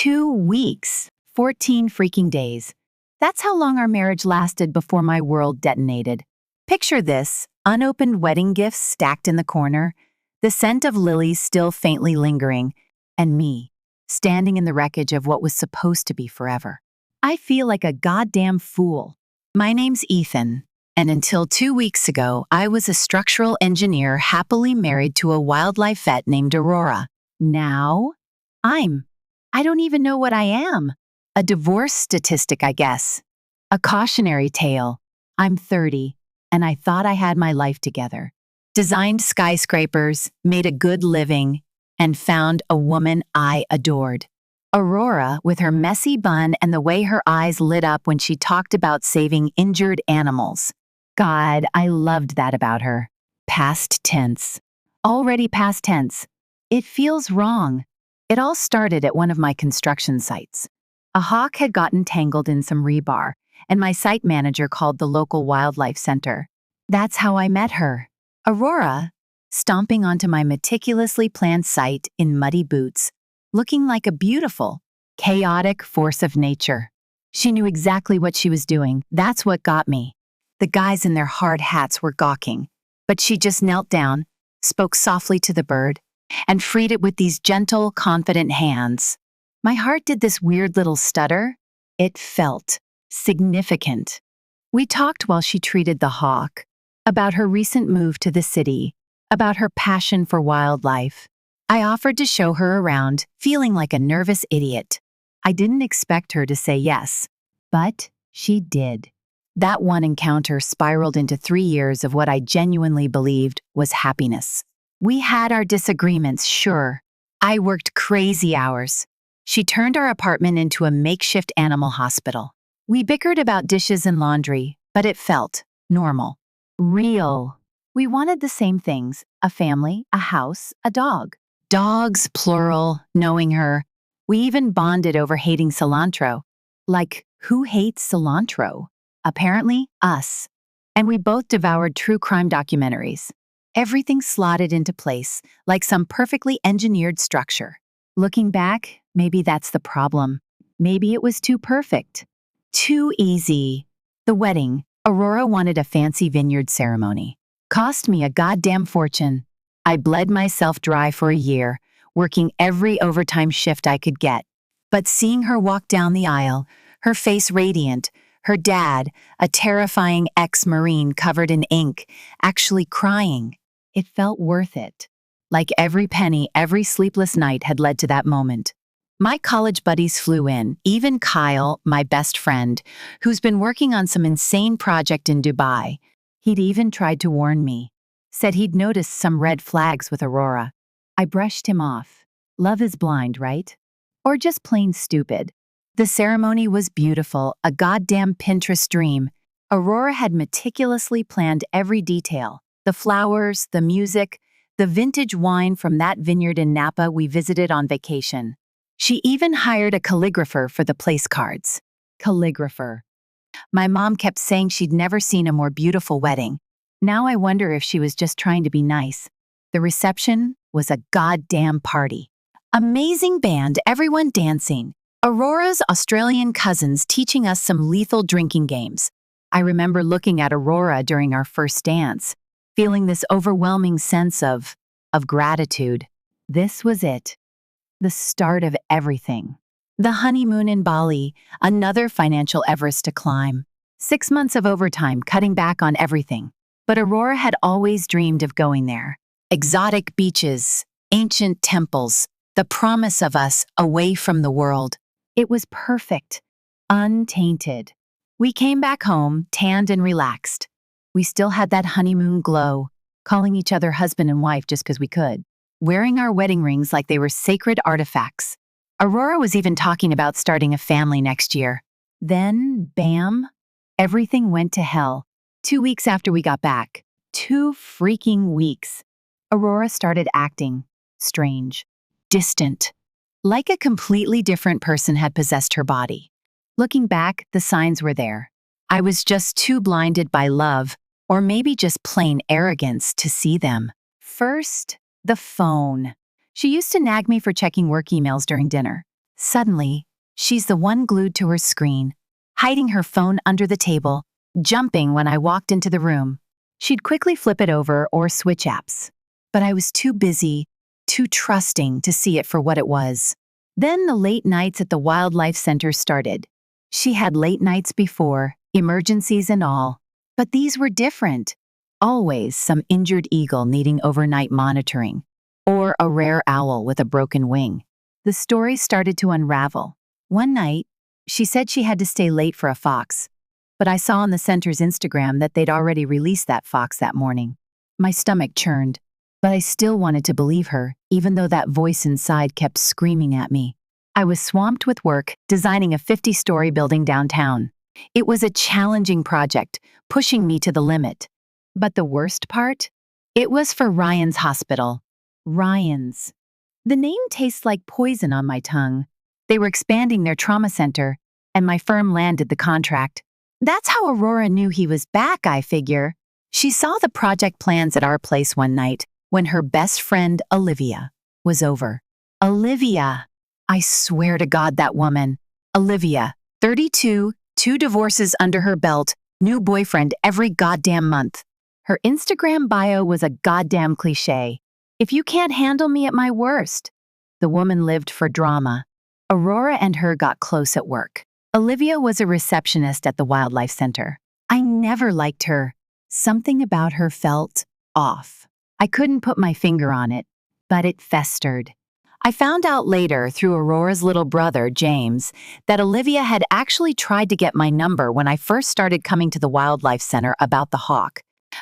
2 weeks, 14 freaking days. That's how long our marriage lasted before my world detonated. Picture this, unopened wedding gifts stacked in the corner, the scent of lilies still faintly lingering, and me, standing in the wreckage of what was supposed to be forever. I feel like a goddamn fool. My name's Ethan, and until 2 weeks ago, I was a structural engineer happily married to a wildlife vet named Aurora. Now, I don't even know what I am. A divorce statistic, I guess. A cautionary tale. I'm 30, and I thought I had my life together. Designed skyscrapers, made a good living, and found a woman I adored. Aurora, with her messy bun and the way her eyes lit up when she talked about saving injured animals. God, I loved that about her. Past tense. Already past tense. It feels wrong. It all started at one of my construction sites. A hawk had gotten tangled in some rebar, and my site manager called the local wildlife center. That's how I met her. Aurora, stomping onto my meticulously planned site in muddy boots, looking like a beautiful, chaotic force of nature. She knew exactly what she was doing. That's what got me. The guys in their hard hats were gawking, but she just knelt down, spoke softly to the bird, and freed it with these gentle, confident hands. My heart did this weird little stutter. It felt significant. We talked while she treated the hawk, about her recent move to the city, about her passion for wildlife. I offered to show her around, feeling like a nervous idiot. I didn't expect her to say yes, but she did. That one encounter spiraled into 3 years of what I genuinely believed was happiness. We had our disagreements, sure. I worked crazy hours. She turned our apartment into a makeshift animal hospital. We bickered about dishes and laundry, but it felt normal. Real. We wanted the same things: a family, a house, a dog. Dogs, plural, knowing her. We even bonded over hating cilantro. Like, who hates cilantro? Apparently, us. And we both devoured true crime documentaries. Everything slotted into place, like some perfectly engineered structure. Looking back, maybe that's the problem. Maybe it was too perfect. Too easy. The wedding. Aurora wanted a fancy vineyard ceremony. Cost me a goddamn fortune. I bled myself dry for a year, working every overtime shift I could get. But seeing her walk down the aisle, her face radiant, her dad, a terrifying ex-Marine covered in ink, actually crying, it felt worth it. Like every penny, every sleepless night had led to that moment. My college buddies flew in, even Kyle, my best friend, who's been working on some insane project in Dubai. He'd even tried to warn me. Said he'd noticed some red flags with Aurora. I brushed him off. Love is blind, right? Or just plain stupid. The ceremony was beautiful, a goddamn Pinterest dream. Aurora had meticulously planned every detail. The flowers, the music, the vintage wine from that vineyard in Napa we visited on vacation. She even hired a calligrapher for the place cards. Calligrapher. My mom kept saying she'd never seen a more beautiful wedding. Now I wonder if she was just trying to be nice. The reception was a goddamn party. Amazing band, everyone dancing. Aurora's Australian cousins teaching us some lethal drinking games. I remember looking at Aurora during our first dance, feeling this overwhelming sense of gratitude. This was it. The start of everything. The honeymoon in Bali, another financial Everest to climb. 6 months of overtime, cutting back on everything. But Aurora had always dreamed of going there. Exotic beaches, ancient temples, the promise of us away from the world. It was perfect, untainted. We came back home, tanned and relaxed. We still had that honeymoon glow, calling each other husband and wife just because we could, wearing our wedding rings like they were sacred artifacts. Aurora was even talking about starting a family next year. Then, bam, everything went to hell. 2 weeks after we got back. 2 freaking weeks. Aurora started acting strange, distant, like a completely different person had possessed her body. Looking back, the signs were there. I was just too blinded by love, or maybe just plain arrogance, to see them. First, the phone. She used to nag me for checking work emails during dinner. Suddenly, she's the one glued to her screen, hiding her phone under the table, jumping when I walked into the room. She'd quickly flip it over or switch apps. But I was too busy, too trusting to see it for what it was. Then the late nights at the wildlife center started. She had late nights before, emergencies and all. But these were different. Always some injured eagle needing overnight monitoring, or a rare owl with a broken wing. The story started to unravel. One night, she said she had to stay late for a fox, but I saw on the center's Instagram that they'd already released that fox that morning. My stomach churned, but I still wanted to believe her, even though that voice inside kept screaming at me. I was swamped with work, designing a 50-story building downtown. It was a challenging project, pushing me to the limit. But the worst part? It was for Ryan's hospital. Ryan's. The name tastes like poison on my tongue. They were expanding their trauma center, and my firm landed the contract. That's how Aurora knew he was back, I figure. She saw the project plans at our place one night when her best friend, Olivia, was over. Olivia. I swear to God, that woman. Olivia, 32, 2 divorces under her belt, new boyfriend every goddamn month. Her Instagram bio was a goddamn cliche. If you can't handle me at my worst. The woman lived for drama. Aurora and her got close at work. Olivia was a receptionist at the wildlife center. I never liked her. Something about her felt off. I couldn't put my finger on it, but it festered. I found out later through Aurora's little brother, James, that Olivia had actually tried to get my number when I first started coming to the wildlife center about the hawk.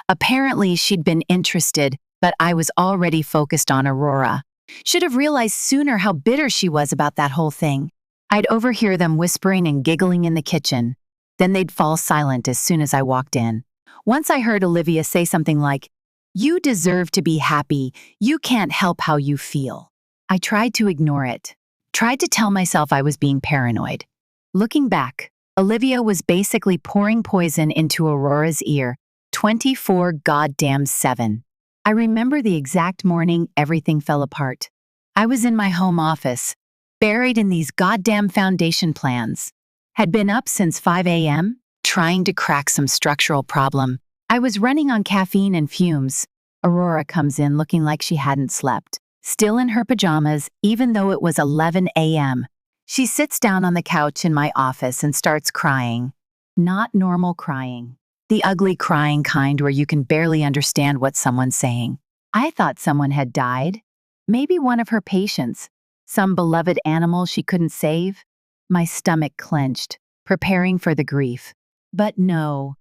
Apparently, she'd been interested, but I was already focused on Aurora. Should have realized sooner how bitter she was about that whole thing. I'd overhear them whispering and giggling in the kitchen. Then they'd fall silent as soon as I walked in. Once I heard Olivia say something like, "You deserve to be happy. You can't help how you feel." I tried to ignore it. Tried to tell myself I was being paranoid. Looking back, Olivia was basically pouring poison into Aurora's ear, 24/7. I remember the exact morning everything fell apart. I was in my home office, buried in these goddamn foundation plans. Had been up since 5 a.m., trying to crack some structural problem. I was running on caffeine and fumes. Aurora comes in looking like she hadn't slept, still in her pajamas, even though it was 11 a.m. She sits down on the couch in my office and starts crying. Not normal crying. The ugly crying kind where you can barely understand what someone's saying. I thought someone had died. Maybe one of her patients. Some beloved animal she couldn't save. My stomach clenched, preparing for the grief. But no,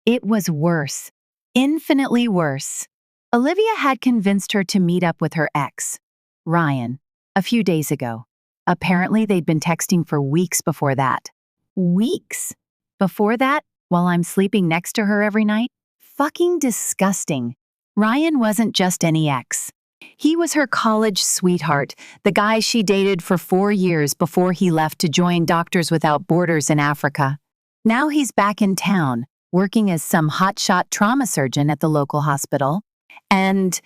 it was worse. Infinitely worse. Olivia had convinced her to meet up with her ex, Ryan, a few days ago. Apparently, they'd been texting for weeks before that. Weeks? Before that, while I'm sleeping next to her every night? Fucking disgusting. Ryan wasn't just any ex. He was her college sweetheart, the guy she dated for 4 years before he left to join Doctors Without Borders in Africa. Now he's back in town, working as some hotshot trauma surgeon at the local hospital. And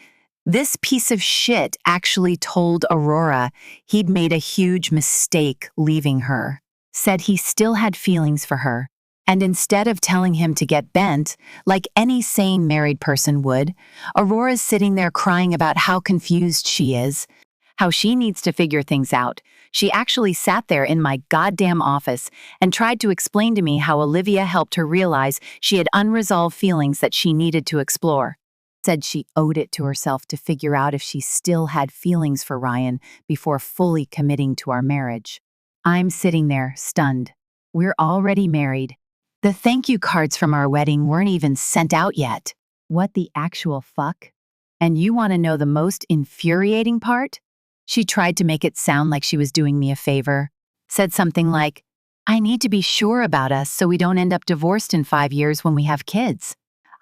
this piece of shit actually told Aurora he'd made a huge mistake leaving her. Said he still had feelings for her. And instead of telling him to get bent, like any sane married person would, Aurora's sitting there crying about how confused she is, how she needs to figure things out. She actually sat there in my goddamn office and tried to explain to me how Olivia helped her realize she had unresolved feelings that she needed to explore. Said she owed it to herself to figure out if she still had feelings for Ryan before fully committing to our marriage. I'm sitting there, stunned. We're already married. The thank you cards from our wedding weren't even sent out yet. What the actual fuck? And you want to know the most infuriating part? She tried to make it sound like she was doing me a favor. Said something like, "I need to be sure about us so we don't end up divorced in 5 years when we have kids."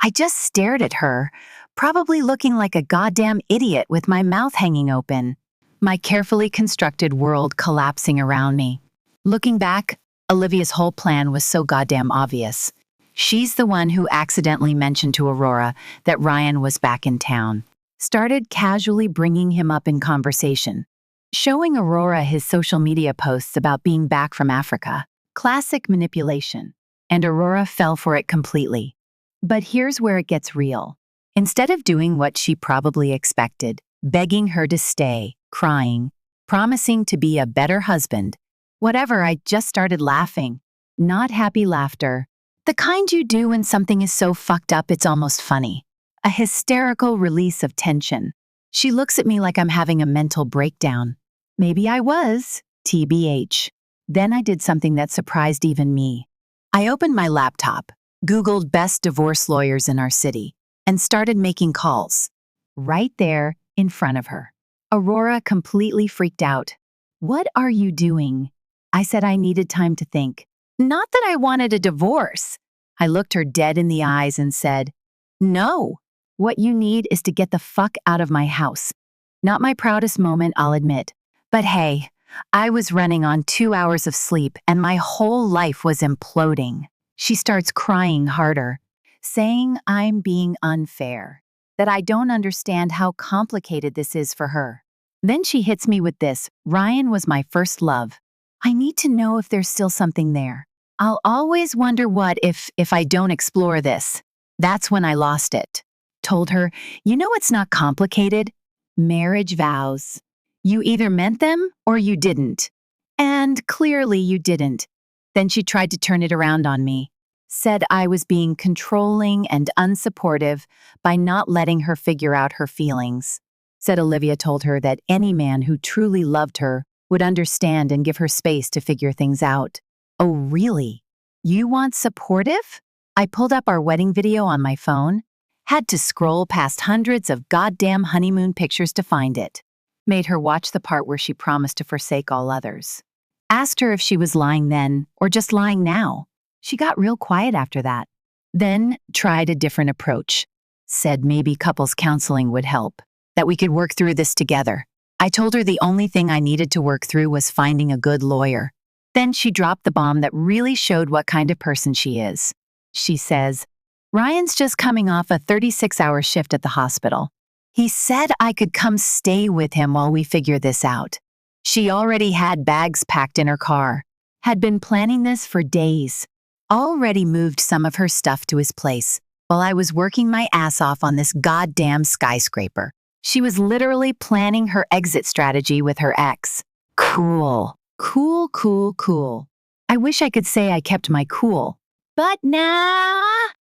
I just stared at her, probably looking like a goddamn idiot with my mouth hanging open. My carefully constructed world collapsing around me. Looking back, Olivia's whole plan was so goddamn obvious. She's the one who accidentally mentioned to Aurora that Ryan was back in town. Started casually bringing him up in conversation. showing Aurora his social media posts about being back from Africa. Classic manipulation. And Aurora fell for it completely. But here's where it gets real. Instead of doing what she probably expected, begging her to stay, crying, promising to be a better husband, whatever, I just started laughing. Not happy laughter. The kind you do when something is so fucked up it's almost funny. A hysterical release of tension. She looks at me like I'm having a mental breakdown. Maybe I was, TBH. Then I did something that surprised even me. I opened my laptop, Googled best divorce lawyers in our city, and started making calls. Right there, in front of her. Aurora completely freaked out. "What are you doing?" I said I needed time to think. Not that I wanted a divorce. I looked her dead in the eyes and said, "No. What you need is to get the fuck out of my house." Not my proudest moment, I'll admit. But hey, I was running on 2 hours of sleep and my whole life was imploding. She starts crying harder, saying I'm being unfair, that I don't understand how complicated this is for her. Then she hits me with this: Ryan was my first love. I need to know if there's still something there. I'll always wonder what if I don't explore this. That's when I lost it. Told her, you know it's not complicated? Marriage vows. You either meant them or you didn't. And clearly you didn't. Then she tried to turn it around on me. Said I was being controlling and unsupportive by not letting her figure out her feelings. Said Olivia told her that any man who truly loved her would understand and give her space to figure things out. Oh, really? You want supportive? I pulled up our wedding video on my phone. Had to scroll past hundreds of goddamn honeymoon pictures to find it. Made her watch the part where she promised to forsake all others. Asked her if she was lying then or just lying now. She got real quiet after that. Then tried a different approach. Said maybe couples counseling would help, that we could work through this together. I told her the only thing I needed to work through was finding a good lawyer. Then she dropped the bomb that really showed what kind of person she is. She says, Ryan's just coming off a 36-hour shift at the hospital. He said I could come stay with him while we figure this out. She already had bags packed in her car. Had been planning this for days. Already moved some of her stuff to his place while I was working my ass off on this goddamn skyscraper. She was literally planning her exit strategy with her ex. Cool. Cool, cool, cool. I wish I could say I kept my cool. But nah.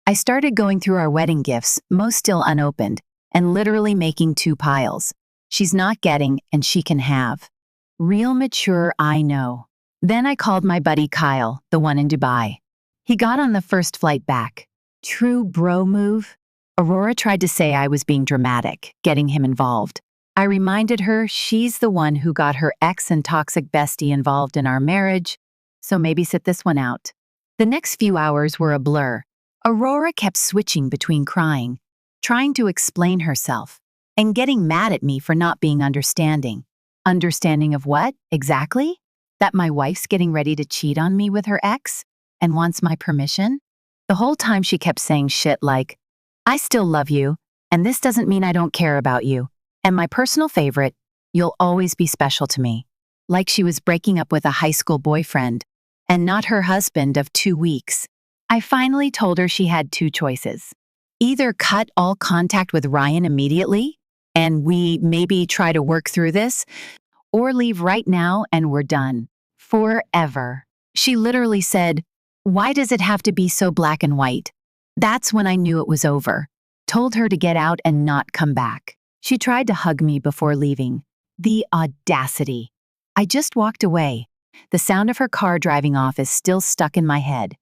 I started going through our wedding gifts, most still unopened, and literally making 2 piles. She's not getting, and she can have. Real mature, I know. Then I called my buddy Kyle, the one in Dubai. He got on the first flight back. True bro move. Aurora tried to say I was being dramatic, getting him involved. I reminded her she's the one who got her ex and toxic bestie involved in our marriage, so maybe sit this one out. The next few hours were a blur. Aurora kept switching between crying, trying to explain herself, and getting mad at me for not being understanding. Understanding of what, exactly? That my wife's getting ready to cheat on me with her ex and wants my permission? The whole time she kept saying shit like, I still love you, and this doesn't mean I don't care about you. And my personal favorite, you'll always be special to me. Like she was breaking up with a high school boyfriend, and not her husband of 2 weeks. I finally told her she had 2 choices. Either cut all contact with Ryan immediately, and we maybe try to work through this, or leave right now and we're done. Forever. She literally said, why does it have to be so black and white? That's when I knew it was over. Told her to get out and not come back. She tried to hug me before leaving. The audacity. I just walked away. The sound of her car driving off is still stuck in my head.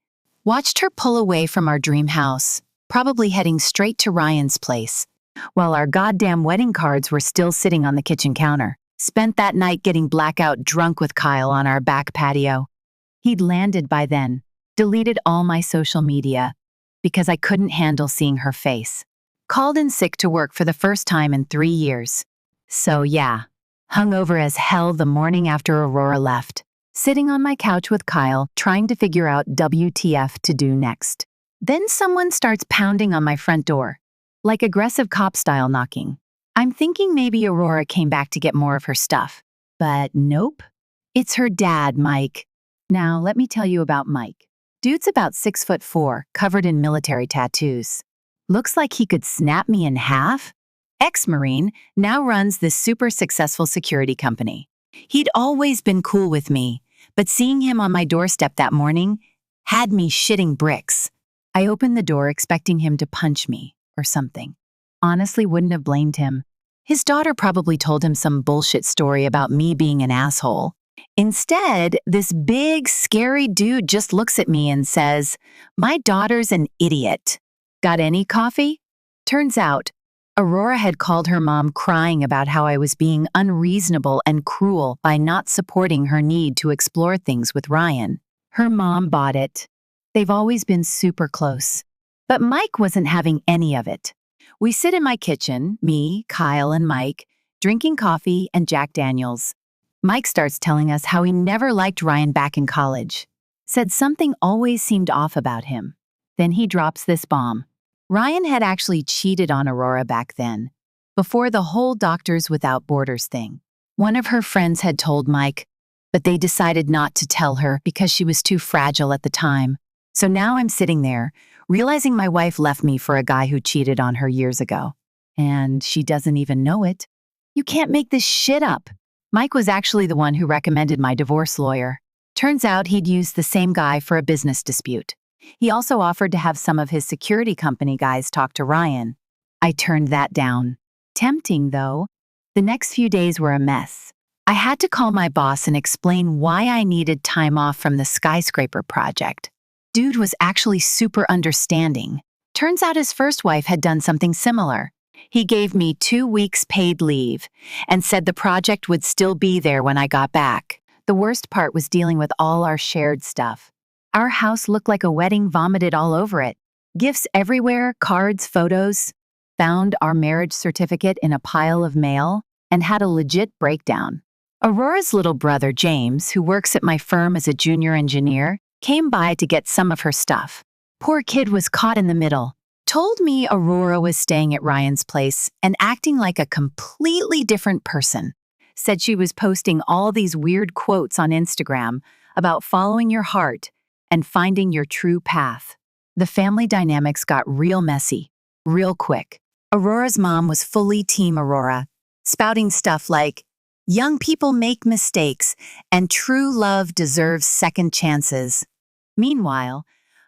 Watched her pull away from our dream house, probably heading straight to Ryan's place, while our goddamn wedding cards were still sitting on the kitchen counter. Spent that night getting blackout drunk with Kyle on our back patio. He'd landed by then. Deleted all my social media because I couldn't handle seeing her face. Called in sick to work for the first time in 3 years. So yeah, hungover as hell the morning after Aurora left. Sitting on my couch with Kyle, trying to figure out WTF to do next. Then someone starts pounding on my front door, like aggressive cop-style knocking. I'm thinking maybe Aurora came back to get more of her stuff. But nope, it's her dad, Mike. Now, let me tell you about Mike. Dude's about 6'4", covered in military tattoos. Looks like he could snap me in half. Ex-Marine, now runs this super successful security company. He'd always been cool with me, but seeing him on my doorstep that morning had me shitting bricks. I opened the door expecting him to punch me or something. Honestly, wouldn't have blamed him. His daughter probably told him some bullshit story about me being an asshole. Instead, this big, scary dude just looks at me and says, "My daughter's an idiot. Got any coffee?" Turns out, Aurora had called her mom crying about how I was being unreasonable and cruel by not supporting her need to explore things with Ryan. Her mom bought it. They've always been super close. But Mike wasn't having any of it. We sit in my kitchen, me, Kyle, and Mike, drinking coffee and Jack Daniels. Mike starts telling us how he never liked Ryan back in college. Said something always seemed off about him. Then he drops this bomb. Ryan had actually cheated on Aurora back then, before the whole Doctors Without Borders thing. One of her friends had told Mike, but they decided not to tell her because she was too fragile at the time. So now I'm sitting there, realizing my wife left me for a guy who cheated on her years ago. And she doesn't even know it. You can't make this shit up. Mike was actually the one who recommended my divorce lawyer. Turns out he'd used the same guy for a business dispute. He also offered to have some of his security company guys talk to Ryan. I turned that down. Tempting, though. The next few days were a mess. I had to call my boss and explain why I needed time off from the skyscraper project. Dude was actually super understanding. Turns out his first wife had done something similar. He gave me 2 weeks paid leave and said the project would still be there when I got back. The worst part was dealing with all our shared stuff. Our house looked like a wedding vomited all over it. Gifts everywhere, cards, photos. Found our marriage certificate in a pile of mail and had a legit breakdown. Aurora's little brother, James, who works at my firm as a junior engineer, came by to get some of her stuff. Poor kid was caught in the middle. Told me Aurora was staying at Ryan's place and acting like a completely different person. Said she was posting all these weird quotes on Instagram about following your heart and finding your true path. The family dynamics got real messy, real quick. Aurora's mom was fully Team Aurora, spouting stuff like, "Young people make mistakes, and true love deserves second chances." Meanwhile,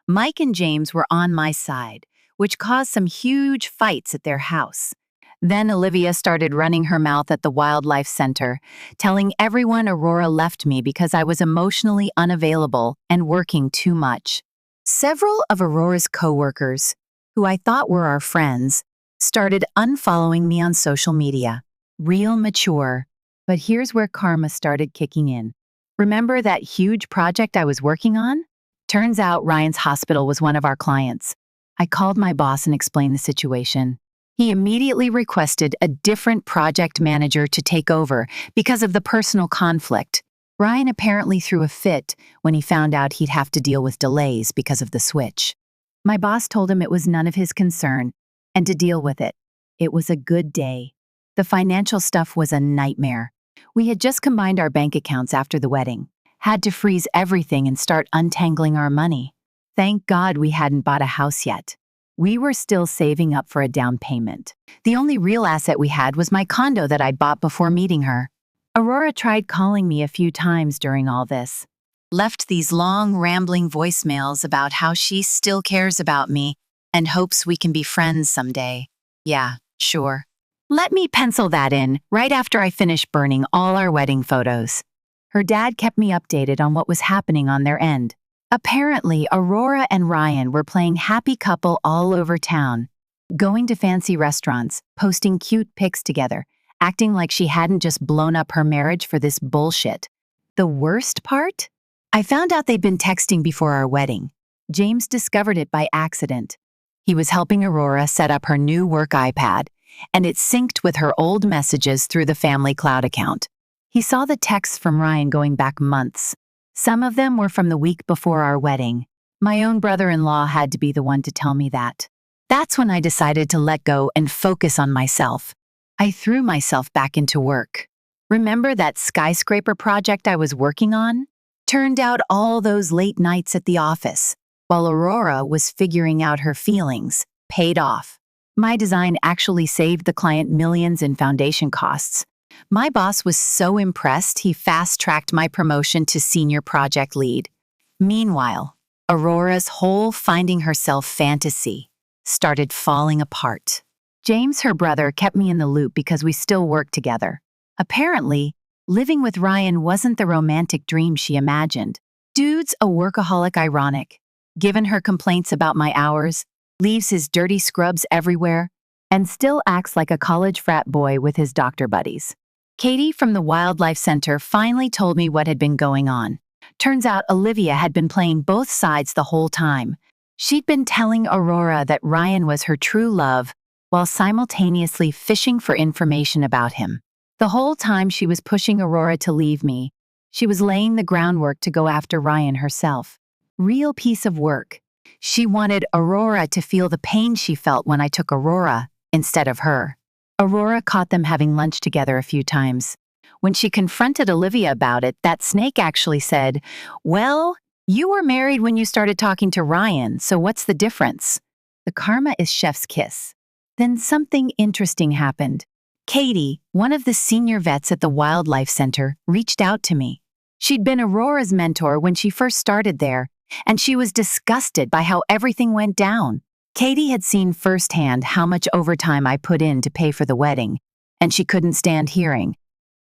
Mike and James were on my side, which caused some huge fights at their house. Then Olivia started running her mouth at the wildlife center, telling everyone Aurora left me because I was emotionally unavailable and working too much. Several of Aurora's coworkers, who I thought were our friends, started unfollowing me on social media. Real mature. But here's where karma started kicking in. Remember that huge project I was working on? Turns out Ryan's hospital was one of our clients. I called my boss and explained the situation. He immediately requested a different project manager to take over because of the personal conflict. Ryan apparently threw a fit when he found out he'd have to deal with delays because of the switch. My boss told him it was none of his concern and to deal with it. It was a good day. The financial stuff was a nightmare. We had just combined our bank accounts after the wedding, had to freeze everything and start untangling our money. Thank God we hadn't bought a house yet. We were still saving up for a down payment. The only real asset we had was my condo that I'd bought before meeting her. Aurora tried calling me a few times during all this. Left these long, rambling voicemails about how she still cares about me and hopes we can be friends someday. Yeah, sure. Let me pencil that in right after I finish burning all our wedding photos. Her dad kept me updated on what was happening on their end. Apparently, Aurora and Ryan were playing happy couple all over town, going to fancy restaurants, posting cute pics together, acting like she hadn't just blown up her marriage for this bullshit. The worst part? I found out they'd been texting before our wedding. James discovered it by accident. He was helping Aurora set up her new work iPad, and it synced with her old messages through the family cloud account. He saw the texts from Ryan going back months. Some of them were from the week before our wedding. My own brother-in-law had to be the one to tell me that. That's when I decided to let go and focus on myself. I threw myself back into work. Remember that skyscraper project I was working on? Turned out all those late nights at the office, while Aurora was figuring out her feelings, paid off. My design actually saved the client millions in foundation costs. My boss was so impressed he fast-tracked my promotion to senior project lead. Meanwhile, Aurora's whole finding herself fantasy started falling apart. James, her brother, kept me in the loop because we still worked together. Apparently, living with Ryan wasn't the romantic dream she imagined. Dude's a workaholic ironic. Given her complaints about my hours, leaves his dirty scrubs everywhere, and still acts like a college frat boy with his doctor buddies. Katie from the Wildlife Center finally told me what had been going on. Turns out Olivia had been playing both sides the whole time. She'd been telling Aurora that Ryan was her true love while simultaneously fishing for information about him. The whole time she was pushing Aurora to leave me, she was laying the groundwork to go after Ryan herself. Real piece of work. She wanted Aurora to feel the pain she felt when I took Aurora instead of her. Aurora caught them having lunch together a few times. When she confronted Olivia about it, that snake actually said, "Well, you were married when you started talking to Ryan, so what's the difference?" The karma is chef's kiss. Then something interesting happened. Katie, one of the senior vets at the Wildlife Center, reached out to me. She'd been Aurora's mentor when she first started there, and she was disgusted by how everything went down. Katie had seen firsthand how much overtime I put in to pay for the wedding, and she couldn't stand hearing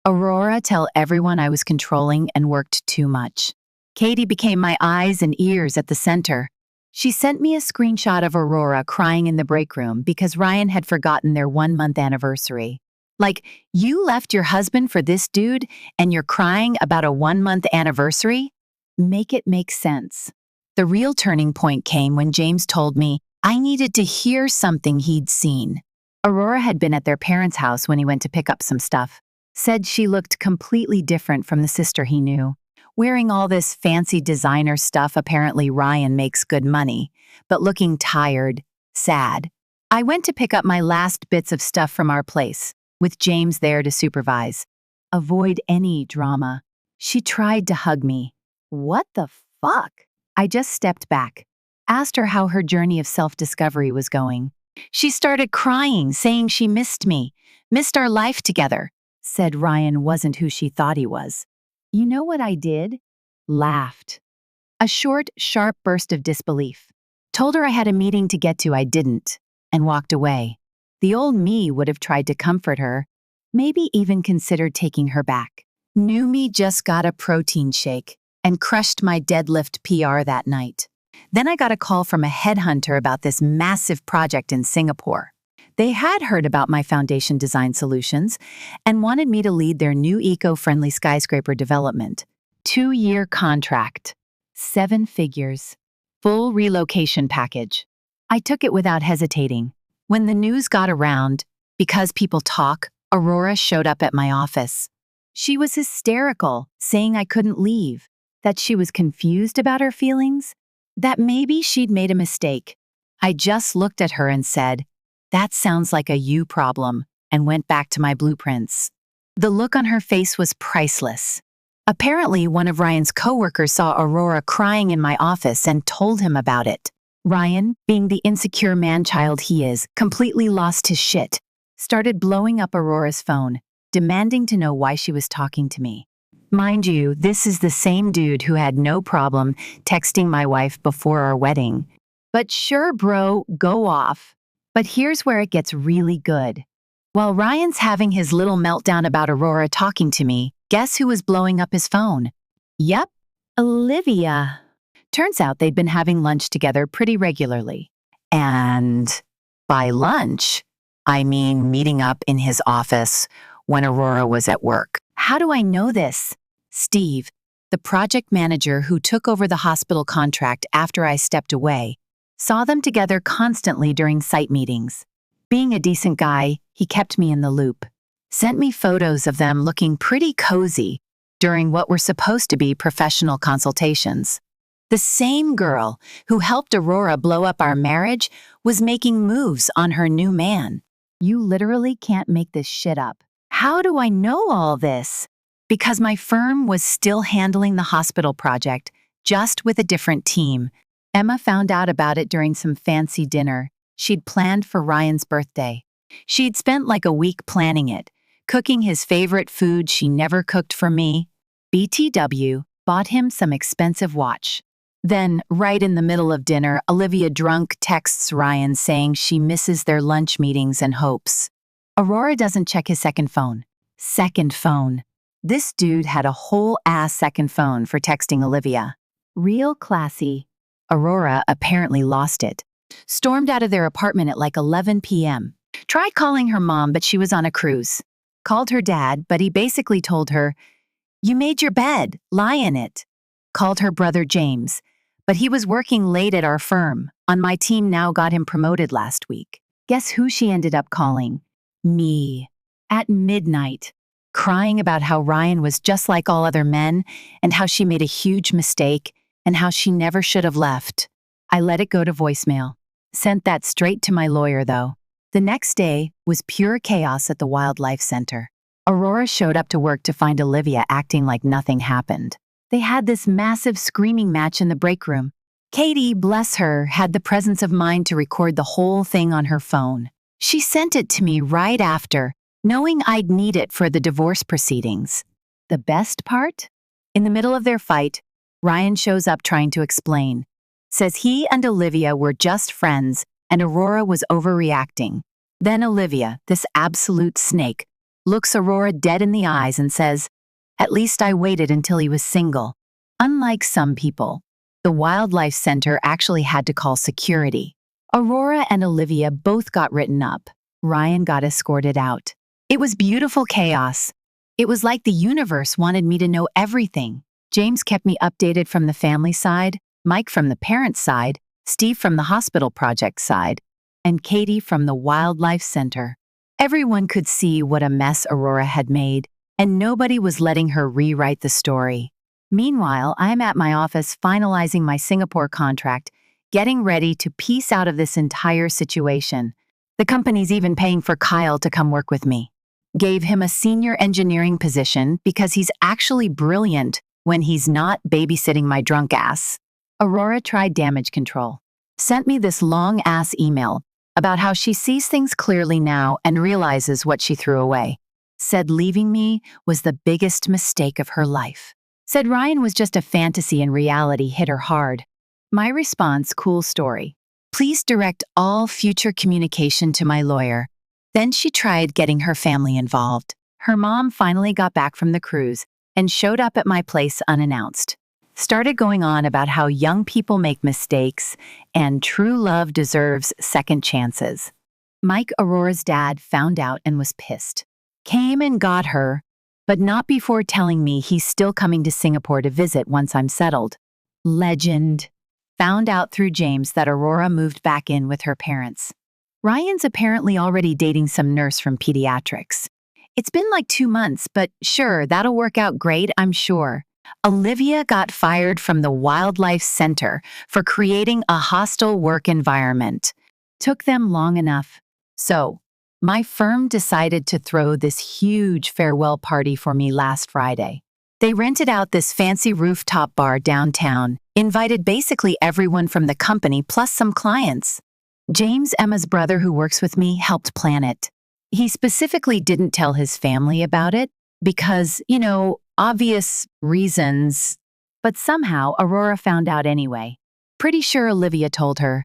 Aurora tell everyone I was controlling and worked too much. Katie became my eyes and ears at the center. She sent me a screenshot of Aurora crying in the break room because Ryan had forgotten their 1-month anniversary. Like, you left your husband for this dude and you're crying about a 1-month anniversary? Make it make sense. The real turning point came when James told me I needed to hear something he'd seen. Aurora had been at their parents' house when he went to pick up some stuff. Said she looked completely different from the sister he knew. Wearing all this fancy designer stuff, apparently Ryan makes good money, but looking tired, sad. I went to pick up my last bits of stuff from our place, with James there to supervise. Avoid any drama. She tried to hug me. What the fuck? I just stepped back, asked her how her journey of self-discovery was going. She started crying, saying she missed me, missed our life together. Said Ryan wasn't who she thought he was. You know what I did? Laughed. A short, sharp burst of disbelief. Told her I had a meeting to get to I didn't, and walked away. The old me would have tried to comfort her, maybe even considered taking her back. New me just got a protein shake and crushed my deadlift PR that night. Then I got a call from a headhunter about this massive project in Singapore. They had heard about my foundation design solutions and wanted me to lead their new eco-friendly skyscraper development. 2-year contract, 7 figures, full relocation package. I took it without hesitating. When the news got around, because people talk, Aurora showed up at my office. She was hysterical, saying I couldn't leave, that she was confused about her feelings, that maybe she'd made a mistake. I just looked at her and said, "That sounds like a you problem," and went back to my blueprints. The look on her face was priceless. Apparently, one of Ryan's coworkers saw Aurora crying in my office and told him about it. Ryan, being the insecure man-child he is, completely lost his shit. Started blowing up Aurora's phone, demanding to know why she was talking to me. Mind you, this is the same dude who had no problem texting my wife before our wedding. But sure, bro, go off. But here's where it gets really good. While Ryan's having his little meltdown about Aurora talking to me, guess who was blowing up his phone? Yep, Olivia. Turns out they'd been having lunch together pretty regularly. And by lunch, I mean meeting up in his office when Aurora was at work. How do I know this? Steve, the project manager who took over the hospital contract after I stepped away, saw them together constantly during site meetings. Being a decent guy, he kept me in the loop. Sent me photos of them looking pretty cozy during what were supposed to be professional consultations. The same girl who helped Aurora blow up our marriage was making moves on her new man. You literally can't make this shit up. How do I know all this? Because my firm was still handling the hospital project, just with a different team. Emma found out about it during some fancy dinner she'd planned for Ryan's birthday. She'd spent like a week planning it, cooking his favorite food she never cooked for me. BTW bought him some expensive watch. Then, right in the middle of dinner, Olivia drunk texts Ryan saying she misses their lunch meetings and hopes. Aurora doesn't check his second phone. Second phone. This dude had a whole ass second phone for texting Olivia. Real classy. Aurora apparently lost it. Stormed out of their apartment at like 11 p.m. Tried calling her mom, but she was on a cruise. Called her dad, but he basically told her, "You made your bed, lie in it." Called her brother James, but he was working late at our firm. On my team now got him promoted last week. Guess who she ended up calling? Me. At midnight. Crying about how Ryan was just like all other men and how she made a huge mistake and how she never should have left. I let it go to voicemail. Sent that straight to my lawyer, though. The next day was pure chaos at the Wildlife Center. Aurora showed up to work to find Olivia acting like nothing happened. They had this massive screaming match in the break room. Katie, bless her, had the presence of mind to record the whole thing on her phone. She sent it to me right after, knowing I'd need it for the divorce proceedings. The best part? In the middle of their fight, Ryan shows up trying to explain. Says he and Olivia were just friends and Aurora was overreacting. Then Olivia, this absolute snake, looks Aurora dead in the eyes and says, "At least I waited until he was single." Unlike some people, the Wildlife Center actually had to call security. Aurora and Olivia both got written up. Ryan got escorted out. It was beautiful chaos. It was like the universe wanted me to know everything. James kept me updated from the family side, Mike from the parent side, Steve from the hospital project side, and Katie from the Wildlife Center. Everyone could see what a mess Aurora had made, and nobody was letting her rewrite the story. Meanwhile, I'm at my office finalizing my Singapore contract, getting ready to piece out of this entire situation. The company's even paying for Kyle to come work with me. Gave him a senior engineering position because he's actually brilliant when he's not babysitting my drunk ass. Aurora tried damage control. Sent me this long-ass email about how she sees things clearly now and realizes what she threw away. Said leaving me was the biggest mistake of her life. Said Ryan was just a fantasy and reality hit her hard. My response, cool story. Please direct all future communication to my lawyer. Then she tried getting her family involved. Her mom finally got back from the cruise and showed up at my place unannounced. Started going on about how young people make mistakes and true love deserves second chances. Mike, Aurora's dad, found out and was pissed. Came and got her, but not before telling me he's still coming to Singapore to visit once I'm settled. Legend. Found out through James that Aurora moved back in with her parents. Ryan's apparently already dating some nurse from pediatrics. It's been like 2 months, but sure, that'll work out great, I'm sure. Olivia got fired from the Wildlife Center for creating a hostile work environment. Took them long enough. So, my firm decided to throw this huge farewell party for me last Friday. They rented out this fancy rooftop bar downtown, invited basically everyone from the company plus some clients. James, Emma's brother who works with me, helped plan it. He specifically didn't tell his family about it because, obvious reasons. But somehow Aurora found out anyway. Pretty sure Olivia told her,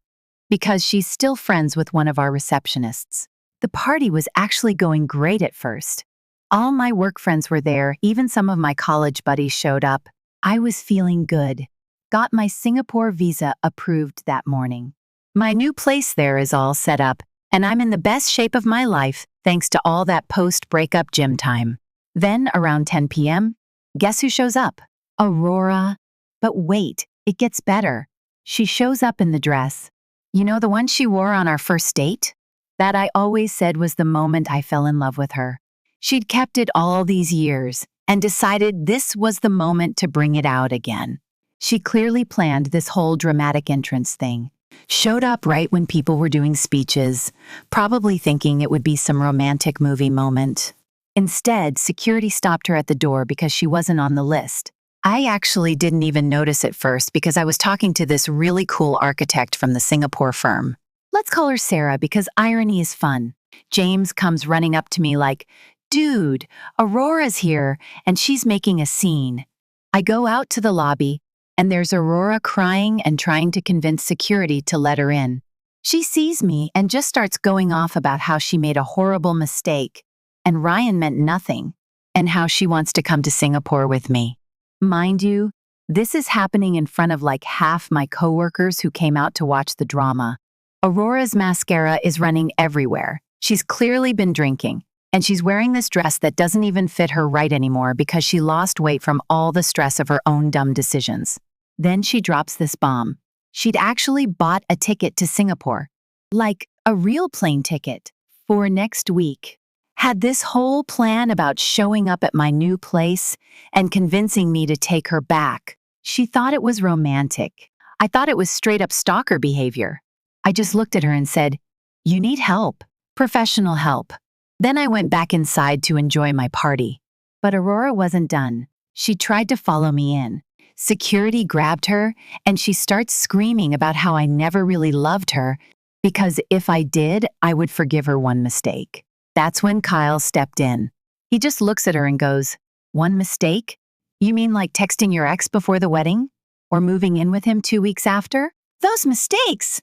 because she's still friends with one of our receptionists. The party was actually going great at first. All my work friends were there, even some of my college buddies showed up. I was feeling good. Got my Singapore visa approved that morning. My new place there is all set up, and I'm in the best shape of my life thanks to all that post-breakup gym time. Then, around 10 p.m., guess who shows up? Aurora. But wait, it gets better. She shows up in the dress. The one she wore on our first date? That I always said was the moment I fell in love with her. She'd kept it all these years and decided this was the moment to bring it out again. She clearly planned this whole dramatic entrance thing. Showed up right when people were doing speeches, probably thinking it would be some romantic movie moment. Instead, security stopped her at the door because she wasn't on the list. I actually didn't even notice at first because I was talking to this really cool architect from the Singapore firm. Let's call her Sarah because irony is fun. James comes running up to me like, "Dude, Aurora's here and she's making a scene." I go out to the lobby and there's Aurora crying and trying to convince security to let her in. She sees me and just starts going off about how she made a horrible mistake and Ryan meant nothing and how she wants to come to Singapore with me. Mind you, this is happening in front of like half my coworkers who came out to watch the drama. Aurora's mascara is running everywhere. She's clearly been drinking, and she's wearing this dress that doesn't even fit her right anymore because she lost weight from all the stress of her own dumb decisions. Then she drops this bomb. She'd actually bought a ticket to Singapore, like a real plane ticket, for next week. Had this whole plan about showing up at my new place and convincing me to take her back. She thought it was romantic. I thought it was straight up stalker behavior. I just looked at her and said, "You need help, professional help." Then I went back inside to enjoy my party. But Aurora wasn't done. She tried to follow me in. Security grabbed her and she starts screaming about how I never really loved her because if I did, I would forgive her one mistake. That's when Kyle stepped in. He just looks at her and goes, "One mistake? You mean like texting your ex before the wedding? Or moving in with him 2 weeks after? Those mistakes!"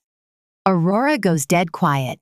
Aurora goes dead quiet.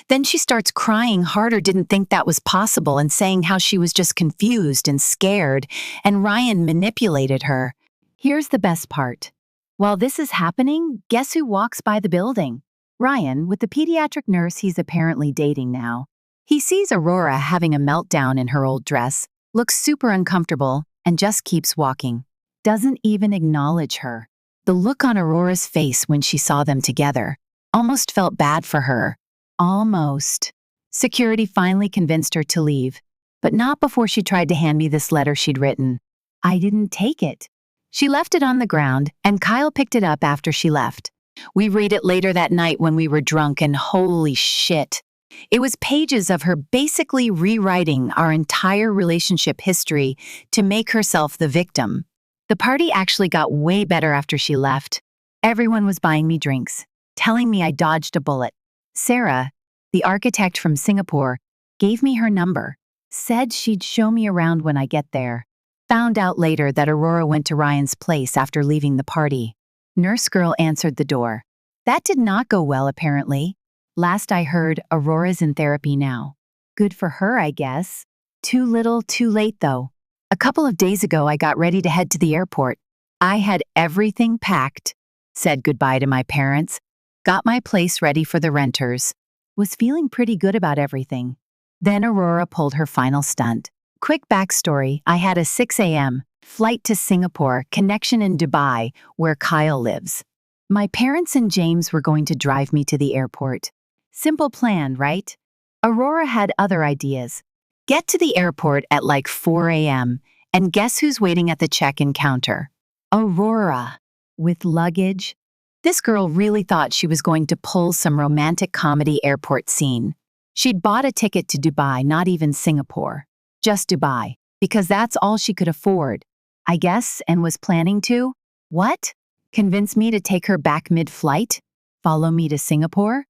Then she starts crying harder, didn't think that was possible, and saying how she was just confused and scared, and Ryan manipulated her. Here's the best part. While this is happening, guess who walks by the building? Ryan, with the pediatric nurse he's apparently dating now. He sees Aurora having a meltdown in her old dress, looks super uncomfortable, and just keeps walking. Doesn't even acknowledge her. The look on Aurora's face when she saw them together almost felt bad for her. Almost. Security finally convinced her to leave, but not before she tried to hand me this letter she'd written. I didn't take it. She left it on the ground, and Kyle picked it up after she left. We read it later that night when we were drunk, and holy shit. It was pages of her basically rewriting our entire relationship history to make herself the victim. The party actually got way better after she left. Everyone was buying me drinks, telling me I dodged a bullet. Sarah, the architect from Singapore, gave me her number, said she'd show me around when I get there. Found out later that Aurora went to Ryan's place after leaving the party. Nurse girl answered the door. That did not go well, apparently. Last I heard, Aurora's in therapy now. Good for her, I guess. Too little, too late, though. A couple of days ago, I got ready to head to the airport. I had everything packed, said goodbye to my parents, got my place ready for the renters, was feeling pretty good about everything. Then Aurora pulled her final stunt. Quick backstory, I had a 6 a.m. flight to Singapore, connection in Dubai, where Kyle lives. My parents and James were going to drive me to the airport. Simple plan, right? Aurora had other ideas. Get to the airport at like 4 a.m., and guess who's waiting at the check-in counter? Aurora. With luggage. This girl really thought she was going to pull some romantic comedy airport scene. She'd bought a ticket to Dubai, not even Singapore. Just Dubai, because that's all she could afford, I guess, and was planning to. What? Convince me to take her back mid-flight? Follow me to Singapore?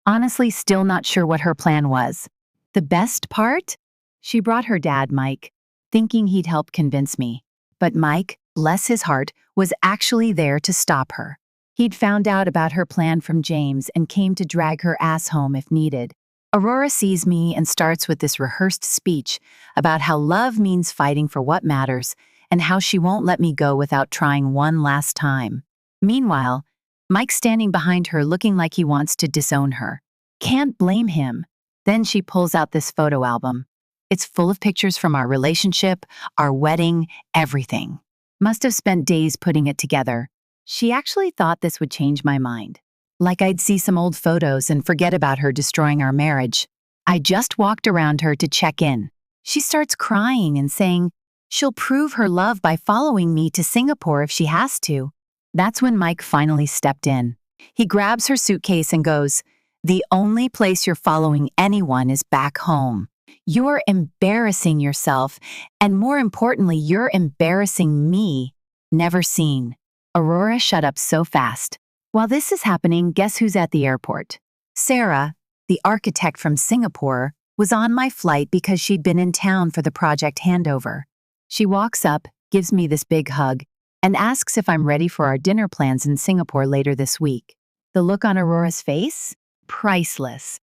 Honestly, still not sure what her plan was. The best part? She brought her dad, Mike, thinking he'd help convince me. But Mike, bless his heart, was actually there to stop her. He'd found out about her plan from James and came to drag her ass home if needed. Aurora sees me and starts with this rehearsed speech about how love means fighting for what matters and how she won't let me go without trying one last time. Meanwhile, Mike's standing behind her looking like he wants to disown her. Can't blame him. Then she pulls out this photo album. It's full of pictures from our relationship, our wedding, everything. Must have spent days putting it together. She actually thought this would change my mind. Like I'd see some old photos and forget about her destroying our marriage. I just walked around her to check in. She starts crying and saying she'll prove her love by following me to Singapore if she has to. That's when Mike finally stepped in. He grabs her suitcase and goes, "The only place you're following anyone is back home. You're embarrassing yourself, and more importantly, you're embarrassing me. Never seen. Aurora shut up so fast. While this is happening, guess who's at the airport? Sarah, the architect from Singapore, was on my flight because she'd been in town for the project handover. She walks up, gives me this big hug, and asks if I'm ready for our dinner plans in Singapore later this week. The look on Aurora's face? Priceless.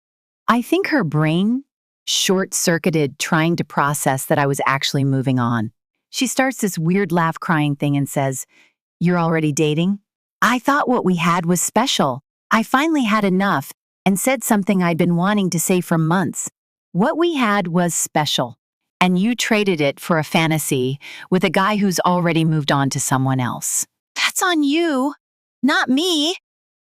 I think her brain short-circuited trying to process that I was actually moving on. She starts this weird laugh-crying thing and says, "You're already dating?" I thought what we had was special. I finally had enough and said something I'd been wanting to say for months. What we had was special, and you traded it for a fantasy with a guy who's already moved on to someone else. That's on you, not me.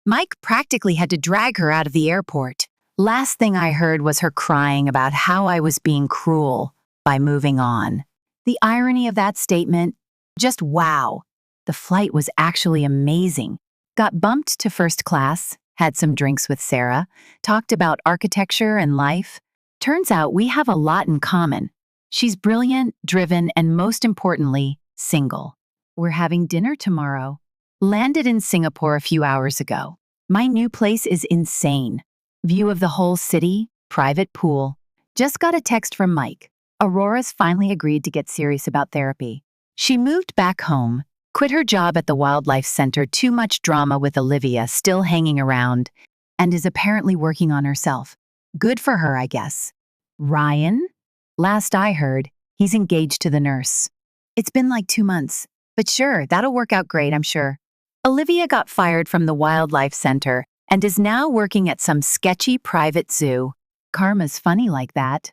Mike practically had to drag her out of the airport. Last thing I heard was her crying about how I was being cruel by moving on. The irony of that statement, just wow. The flight was actually amazing. Got bumped to first class, had some drinks with Sarah, talked about architecture and life. Turns out we have a lot in common. She's brilliant, driven, and most importantly, single. We're having dinner tomorrow. Landed in Singapore a few hours ago. My new place is insane. View of the whole city, private pool. Just got a text from Mike. Aurora's finally agreed to get serious about therapy. She moved back home, quit her job at the wildlife center, too much drama with Olivia still hanging around, and is apparently working on herself. Good for her, I guess. Ryan? Last I heard, he's engaged to the nurse. It's been like 2 months, but sure, that'll work out great, I'm sure. Olivia got fired from the wildlife center and is now working at some sketchy private zoo. Karma's funny like that.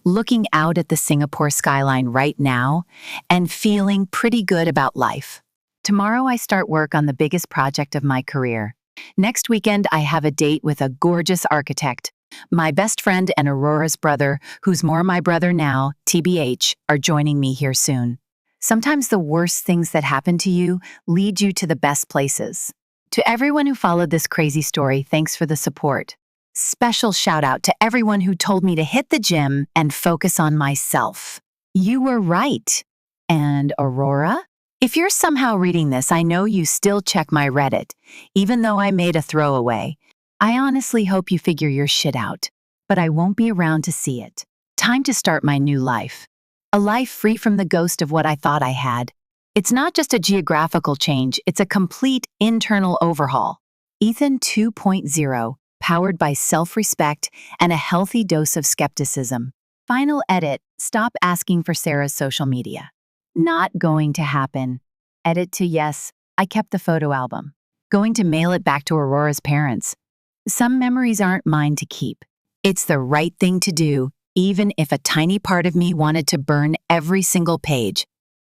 Looking out at the Singapore skyline right now and feeling pretty good about life. Tomorrow I start work on the biggest project of my career. Next weekend I have a date with a gorgeous architect. My best friend and Aurora's brother, who's more my brother now, TBH, are joining me here soon. Sometimes the worst things that happen to you lead you to the best places. To everyone who followed this crazy story, thanks for the support. Special shout out to everyone who told me to hit the gym and focus on myself. You were right. And Aurora? If you're somehow reading this, I know you still check my Reddit, even though I made a throwaway. I honestly hope you figure your shit out, but I won't be around to see it. Time to start my new life. A life free from the ghost of what I thought I had. It's not just a geographical change, it's a complete internal overhaul. Ethan 2.0, powered by self-respect and a healthy dose of skepticism. Final edit, stop asking for Sarah's social media. Not going to happen. Edit to yes, I kept the photo album. Going to mail it back to Aurora's parents. Some memories aren't mine to keep. It's the right thing to do, even if a tiny part of me wanted to burn every single page.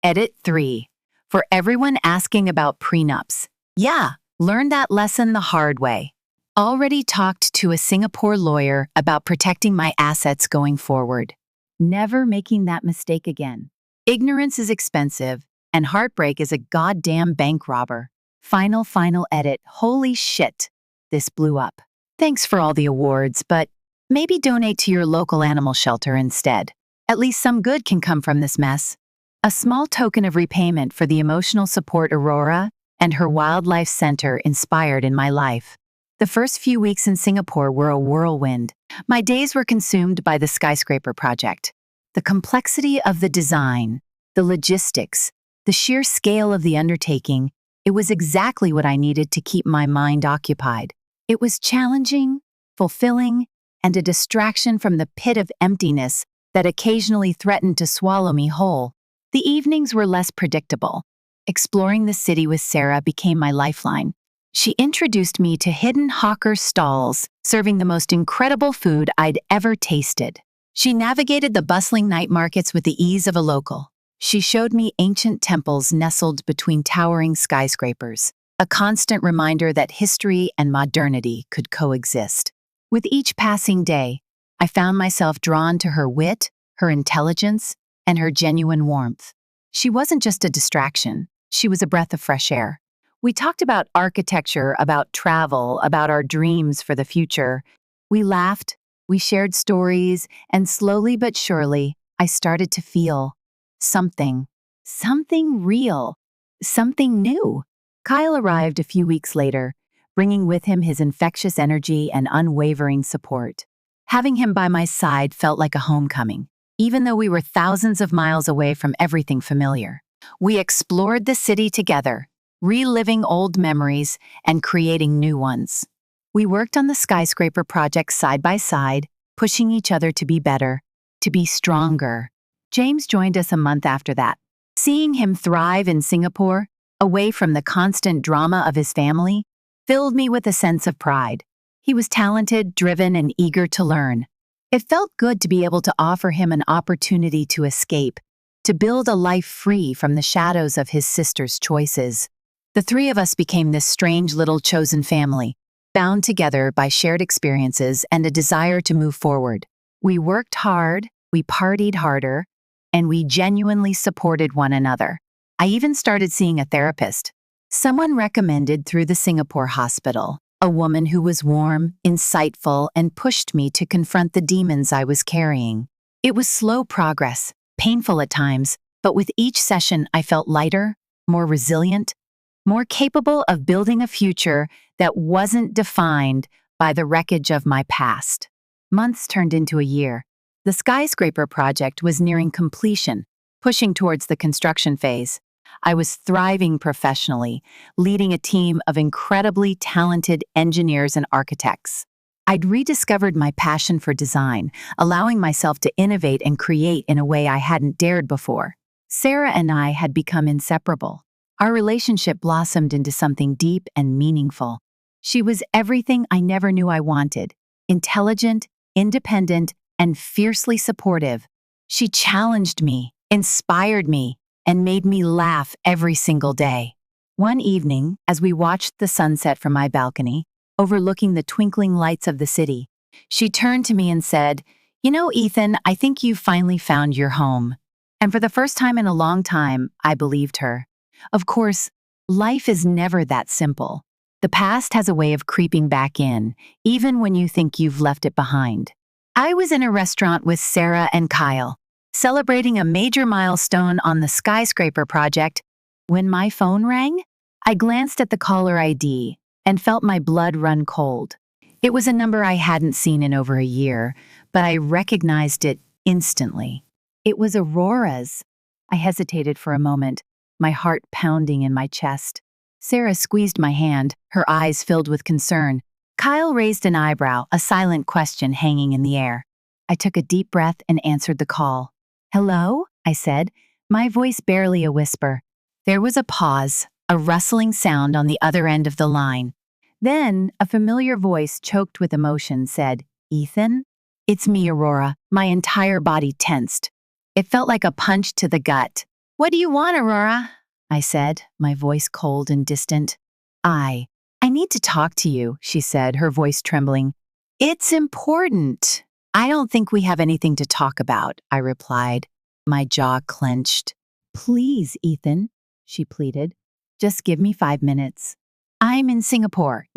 Edit 3. For everyone asking about prenups. Yeah, learned that lesson the hard way. Already talked to a Singapore lawyer about protecting my assets going forward. Never making that mistake again. Ignorance is expensive, and heartbreak is a goddamn bank robber. Final edit. Holy shit. This blew up. Thanks for all the awards, but maybe donate to your local animal shelter instead. At least some good can come from this mess. A small token of repayment for the emotional support Aurora and her wildlife center inspired in my life. The first few weeks in Singapore were a whirlwind. My days were consumed by the skyscraper project. The complexity of the design, the logistics, the sheer scale of the undertaking, it was exactly what I needed to keep my mind occupied. It was challenging, fulfilling, and a distraction from the pit of emptiness that occasionally threatened to swallow me whole. The evenings were less predictable. Exploring the city with Sarah became my lifeline. She introduced me to hidden hawker stalls, serving the most incredible food I'd ever tasted. She navigated the bustling night markets with the ease of a local. She showed me ancient temples nestled between towering skyscrapers, a constant reminder that history and modernity could coexist. With each passing day, I found myself drawn to her wit, her intelligence, and her genuine warmth. She wasn't just a distraction, she was a breath of fresh air. We talked about architecture, about travel, about our dreams for the future. We laughed, We shared stories, and slowly but surely, I started to feel something. Something real. Something new. Kyle arrived a few weeks later, bringing with him his infectious energy and unwavering support. Having him by my side felt like a homecoming, even though we were thousands of miles away from everything familiar. We explored the city together, reliving old memories and creating new ones. We worked on the skyscraper project side by side, pushing each other to be better, to be stronger. James joined us a month after that. Seeing him thrive in Singapore, away from the constant drama of his family, filled me with a sense of pride. He was talented, driven, and eager to learn. It felt good to be able to offer him an opportunity to escape, to build a life free from the shadows of his sister's choices. The three of us became this strange little chosen family, bound together by shared experiences and a desire to move forward. We worked hard, we partied harder, and we genuinely supported one another. I even started seeing a therapist. Someone recommended through the Singapore hospital, a woman who was warm, insightful, and pushed me to confront the demons I was carrying. It was slow progress, painful at times, but with each session I felt lighter, more resilient, more capable of building a future that wasn't defined by the wreckage of my past. Months turned into a year. The skyscraper project was nearing completion, pushing towards the construction phase. I was thriving professionally, leading a team of incredibly talented engineers and architects. I'd rediscovered my passion for design, allowing myself to innovate and create in a way I hadn't dared before. Sarah and I had become inseparable. Our relationship blossomed into something deep and meaningful. She was everything I never knew I wanted: intelligent, independent, and fiercely supportive. She challenged me, inspired me, and made me laugh every single day. One evening, as we watched the sunset from my balcony, overlooking the twinkling lights of the city, she turned to me and said, "You know, Ethan, I think you've finally found your home." And for the first time in a long time, I believed her. Of course, life is never that simple. The past has a way of creeping back in, even when you think you've left it behind. I was in a restaurant with Sarah and Kyle, celebrating a major milestone on the skyscraper project, when my phone rang. I glanced at the caller ID and felt my blood run cold. It was a number I hadn't seen in over a year, but I recognized it instantly. It was Aurora's. I hesitated for a moment, my heart pounding in my chest. Sarah squeezed my hand, her eyes filled with concern. Kyle raised an eyebrow, a silent question hanging in the air. I took a deep breath and answered the call. "Hello?" I said, my voice barely a whisper. There was a pause, a rustling sound on the other end of the line. Then, a familiar voice choked with emotion said, "Ethan?" "It's me, Aurora." My entire body tensed. It felt like a punch to the gut. "What do you want, Aurora?" I said, my voice cold and distant. I need to talk to you," she said, her voice trembling. "It's important." "I don't think we have anything to talk about," I replied, my jaw clenched. "Please, Ethan," she pleaded. "Just give me 5 minutes. I'm in Singapore.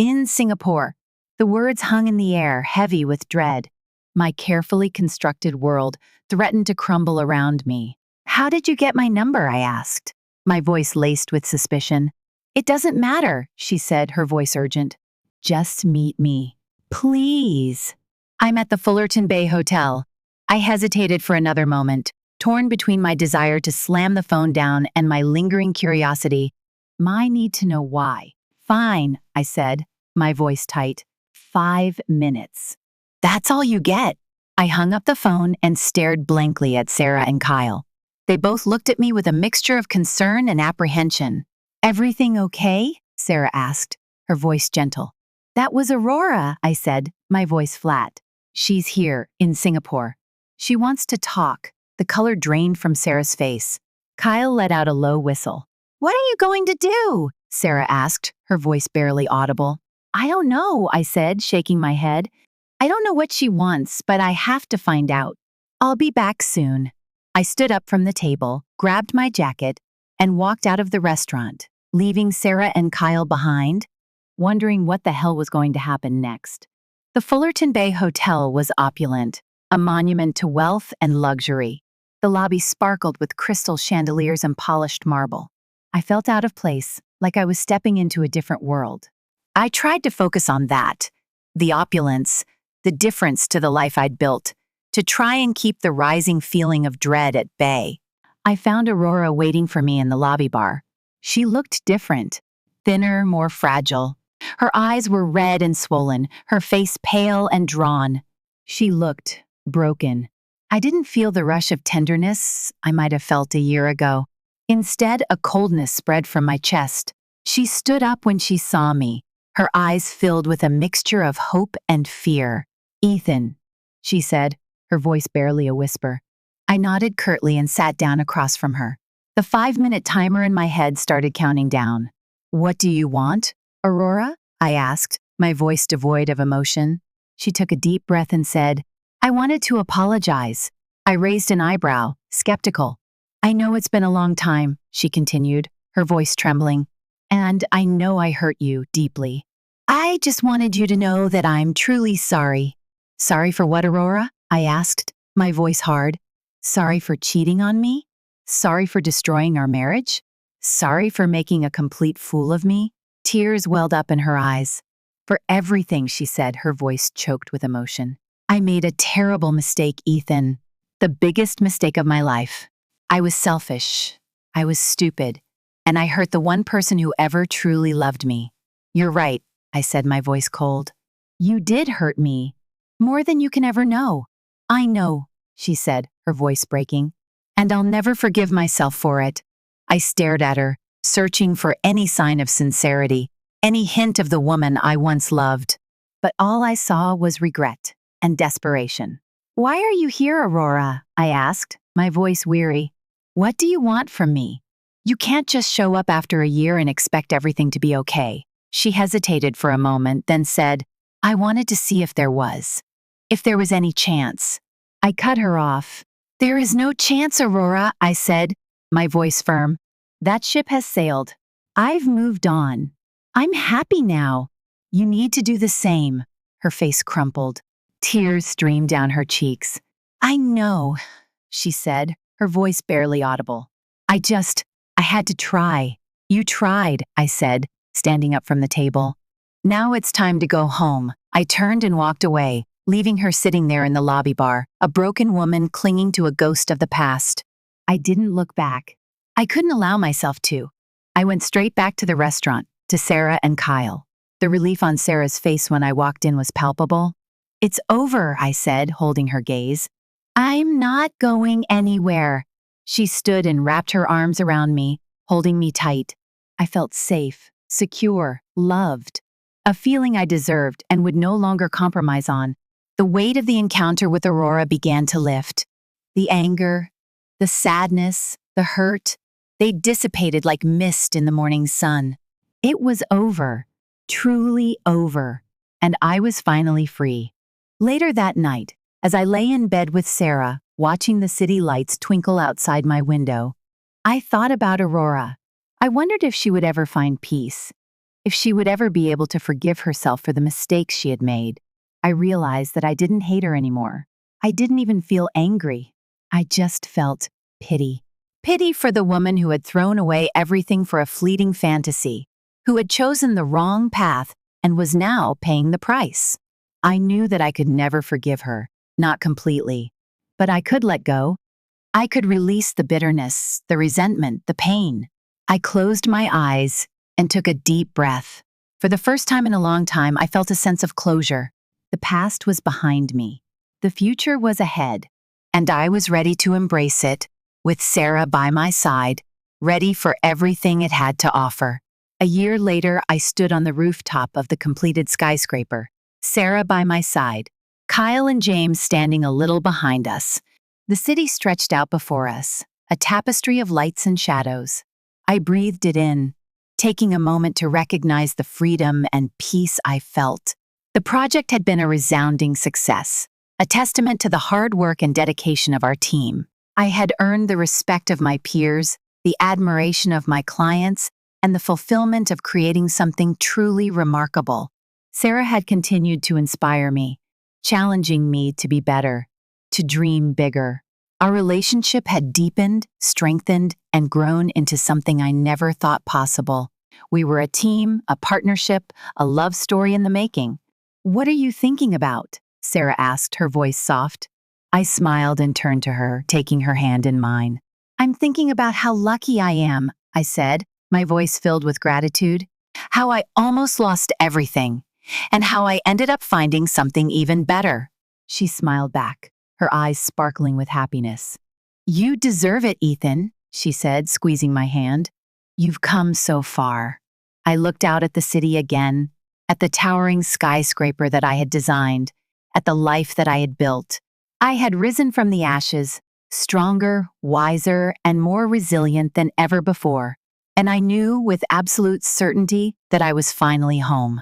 The words hung in the air, heavy with dread. My carefully constructed world threatened to crumble around me. "How did you get my number?" I asked, my voice laced with suspicion. "It doesn't matter," she said, her voice urgent. "Just meet me. Please." "I'm at the Fullerton Bay Hotel." I hesitated for another moment, torn between my desire to slam the phone down and my lingering curiosity. My need to know why. "Fine," I said, my voice tight. 5 minutes. "That's all you get." I hung up the phone and stared blankly at Sarah and Kyle. They both looked at me with a mixture of concern and apprehension. "Everything okay?" Sarah asked, her voice gentle. "That was Aurora," I said, my voice flat. "She's here, in Singapore. She wants to talk." The color drained from Sarah's face. Kyle let out a low whistle. "What are you going to do?" Sarah asked, her voice barely audible. "I don't know," I said, shaking my head. "I don't know what she wants, but I have to find out. I'll be back soon." I stood up from the table, grabbed my jacket, and walked out of the restaurant, leaving Sarah and Kyle behind, wondering what the hell was going to happen next. The Fullerton Bay Hotel was opulent, a monument to wealth and luxury. The lobby sparkled with crystal chandeliers and polished marble. I felt out of place, like I was stepping into a different world. I tried to focus on that, the opulence, the difference to the life I'd built, to try and keep the rising feeling of dread at bay. I found Aurora waiting for me in the lobby bar. She looked different, thinner, more fragile. Her eyes were red and swollen, her face pale and drawn. She looked broken. I didn't feel the rush of tenderness I might have felt a year ago. Instead, a coldness spread from my chest. She stood up when she saw me, her eyes filled with a mixture of hope and fear. "Ethan," she said, her voice barely a whisper. I nodded curtly and sat down across from her. The 5-minute timer in my head started counting down. "What do you want, Aurora?" I asked, my voice devoid of emotion. She took a deep breath and said, "I wanted to apologize." I raised an eyebrow, skeptical. "I know it's been a long time," she continued, her voice trembling, "and I know I hurt you deeply. I just wanted you to know that I'm truly sorry." "Sorry for what, Aurora?" I asked, my voice hard. "Sorry for cheating on me? Sorry for destroying our marriage? Sorry for making a complete fool of me?" Tears welled up in her eyes. "For everything," she said, her voice choked with emotion. "I made a terrible mistake, Ethan. The biggest mistake of my life. I was selfish. I was stupid. And I hurt the one person who ever truly loved me." "You're right," I said, my voice cold. "You did hurt me. More than you can ever know." "I know," she said, her voice breaking. "And I'll never forgive myself for it." I stared at her, searching for any sign of sincerity, any hint of the woman I once loved. But all I saw was regret and desperation. "Why are you here, Aurora?" I asked, my voice weary. "What do you want from me? You can't just show up after a year and expect everything to be okay." She hesitated for a moment, then said, "I wanted to see if there was any chance." I cut her off. "There is no chance, Aurora," I said, my voice firm. "That ship has sailed. I've moved on. I'm happy now. You need to do the same." Her face crumpled. Tears streamed down her cheeks. "I know," she said, her voice barely audible. I had to try." "You tried," I said, standing up from the table. "Now it's time to go home." I turned and walked away, leaving her sitting there in the lobby bar, a broken woman clinging to a ghost of the past. I didn't look back. I couldn't allow myself to. I went straight back to the restaurant, to Sarah and Kyle. The relief on Sarah's face when I walked in was palpable. "It's over," I said, holding her gaze. "I'm not going anywhere." She stood and wrapped her arms around me, holding me tight. I felt safe, secure, loved. A feeling I deserved and would no longer compromise on. The weight of the encounter with Aurora began to lift. The anger, the sadness, the hurt, they dissipated like mist in the morning sun. It was over, truly over, and I was finally free. Later that night, as I lay in bed with Sarah, watching the city lights twinkle outside my window, I thought about Aurora. I wondered if she would ever find peace, if she would ever be able to forgive herself for the mistakes she had made. I realized that I didn't hate her anymore. I didn't even feel angry. I just felt pity. Pity for the woman who had thrown away everything for a fleeting fantasy, who had chosen the wrong path and was now paying the price. I knew that I could never forgive her, not completely, but I could let go. I could release the bitterness, the resentment, the pain. I closed my eyes and took a deep breath. For the first time in a long time, I felt a sense of closure. The past was behind me. The future was ahead, and I was ready to embrace it, with Sarah by my side, ready for everything it had to offer. A year later, I stood on the rooftop of the completed skyscraper, Sarah by my side, Kyle and James standing a little behind us. The city stretched out before us, a tapestry of lights and shadows. I breathed it in, taking a moment to recognize the freedom and peace I felt. The project had been a resounding success, a testament to the hard work and dedication of our team. I had earned the respect of my peers, the admiration of my clients, and the fulfillment of creating something truly remarkable. Sarah had continued to inspire me, challenging me to be better, to dream bigger. Our relationship had deepened, strengthened, and grown into something I never thought possible. We were a team, a partnership, a love story in the making. "What are you thinking about?" Sarah asked, her voice soft. I smiled and turned to her, taking her hand in mine. "I'm thinking about how lucky I am," I said, my voice filled with gratitude. "How I almost lost everything, and how I ended up finding something even better." She smiled back, her eyes sparkling with happiness. "You deserve it, Ethan," she said, squeezing my hand. "You've come so far." I looked out at the city again, at the towering skyscraper that I had designed, at the life that I had built. I had risen from the ashes, stronger, wiser, and more resilient than ever before, and I knew with absolute certainty that I was finally home.